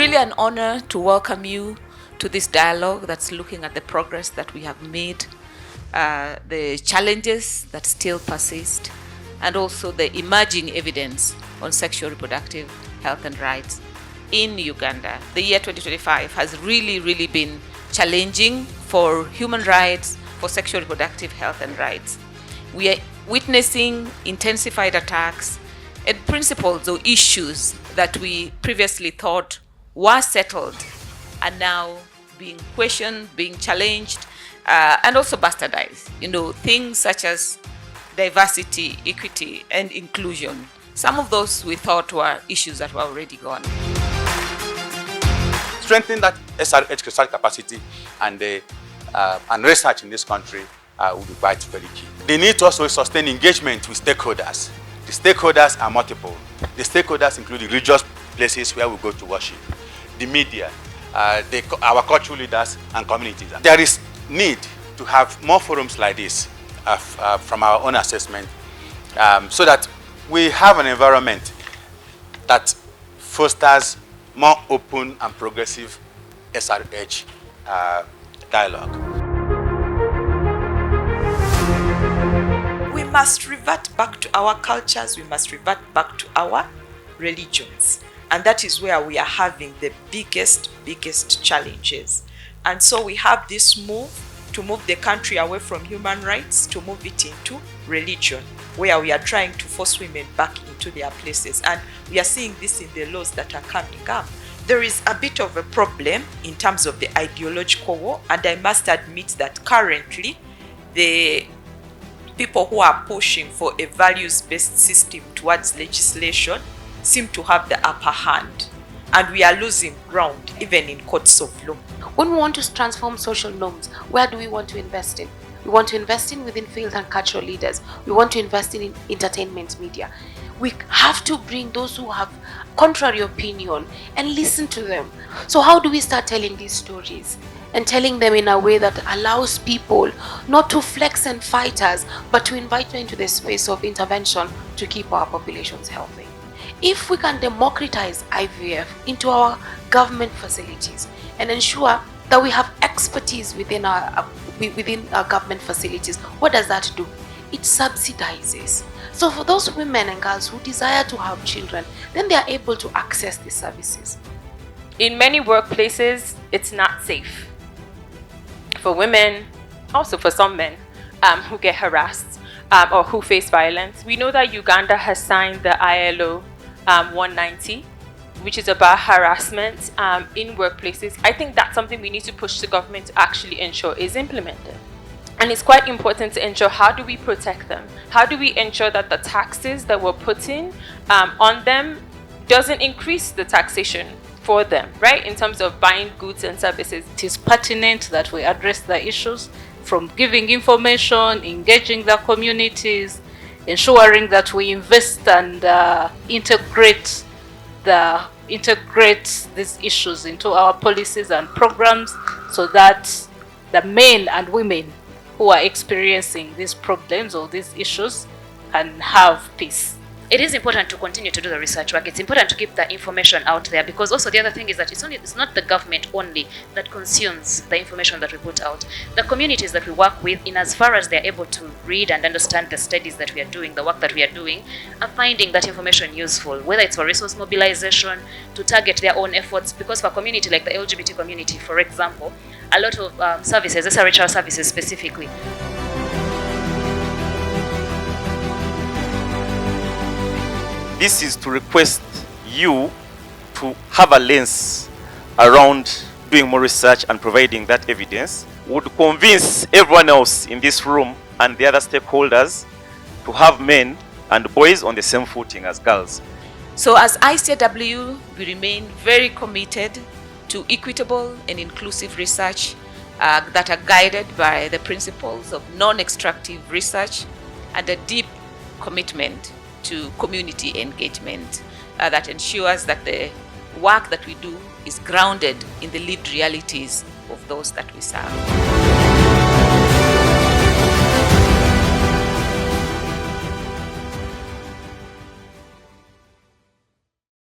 really an honor to welcome you to this dialogue that's looking at the progress that we have made, the challenges that still persist, and also the emerging evidence on sexual reproductive health and rights in Uganda. The year 2025 has really been challenging for human rights, for sexual reproductive health and rights. We are witnessing intensified attacks and principles or issues that we previously thought were settled are now being questioned, being challenged, and also bastardized. Things such as diversity, equity, and inclusion. Some of those we thought were issues that were already gone. Strengthening that SRH research capacity and research in this country will be quite very key. They need to also sustain engagement with stakeholders. The stakeholders are multiple. The stakeholders include the religious places where we go to worship, the media, our cultural leaders and communities. There is need to have more forums like this from our own assessment so that we have an environment that fosters more open and progressive SRH dialogue. We must revert back to our cultures, we must revert back to our religions. And that is where we are having the biggest challenges. And so we have this move to move the country away from human rights, to move it into religion, where we are trying to force women back into their places. And we are seeing this in the laws that are coming up. There is a bit of a problem in terms of the ideological war, and I must admit that currently the people who are pushing for a values-based system towards legislation seem to have the upper hand, and we are losing ground even in courts of law. When we want to transform social norms, where do we want to invest in? We want to invest in within field and cultural leaders. We want to invest in entertainment media. We have to bring those who have contrary opinion and listen to them. So how do we start telling these stories and telling them in a way that allows people not to flex and fight us, but to invite them into the space of intervention to keep our populations healthy? If we can democratize IVF into our government facilities and ensure that we have expertise within our government facilities, what does that do? It subsidizes. So for those women and girls who desire to have children, then they are able to access these services. In many workplaces, it's not safe for women, also for some men who get harassed or who face violence. We know that Uganda has signed the ILO 190, which is about harassment in workplaces. I think that's something we need to push the government to actually ensure is implemented. And it's quite important to ensure, how do we protect them? How do we ensure that the taxes that we're putting on them doesn't increase the taxation for them, right? In terms of buying goods and services. It is pertinent that we address the issues from giving information, engaging the communities, ensuring that we invest and integrate these issues into our policies and programs, so that the men and women who are experiencing these problems or these issues can have peace. It is important to continue to do the research work. It's important to keep the information out there, because also the other thing is that it's not the government only that consumes the information that we put out. The communities that we work with, in as far as they're able to read and understand the studies that we are doing, the work that we are doing, are finding that information useful, whether it's for resource mobilization, to target their own efforts. Because for a community like the LGBT community, for example, a lot of services, SRHR services specifically, this is to request you to have a lens around doing more research and providing that evidence. Would convince everyone else in this room and the other stakeholders to have men and boys on the same footing as girls. So as ICW, we remain very committed to equitable and inclusive research that are guided by the principles of non-extractive research and a deep commitment to community engagement that ensures that the work that we do is grounded in the lived realities of those that we serve.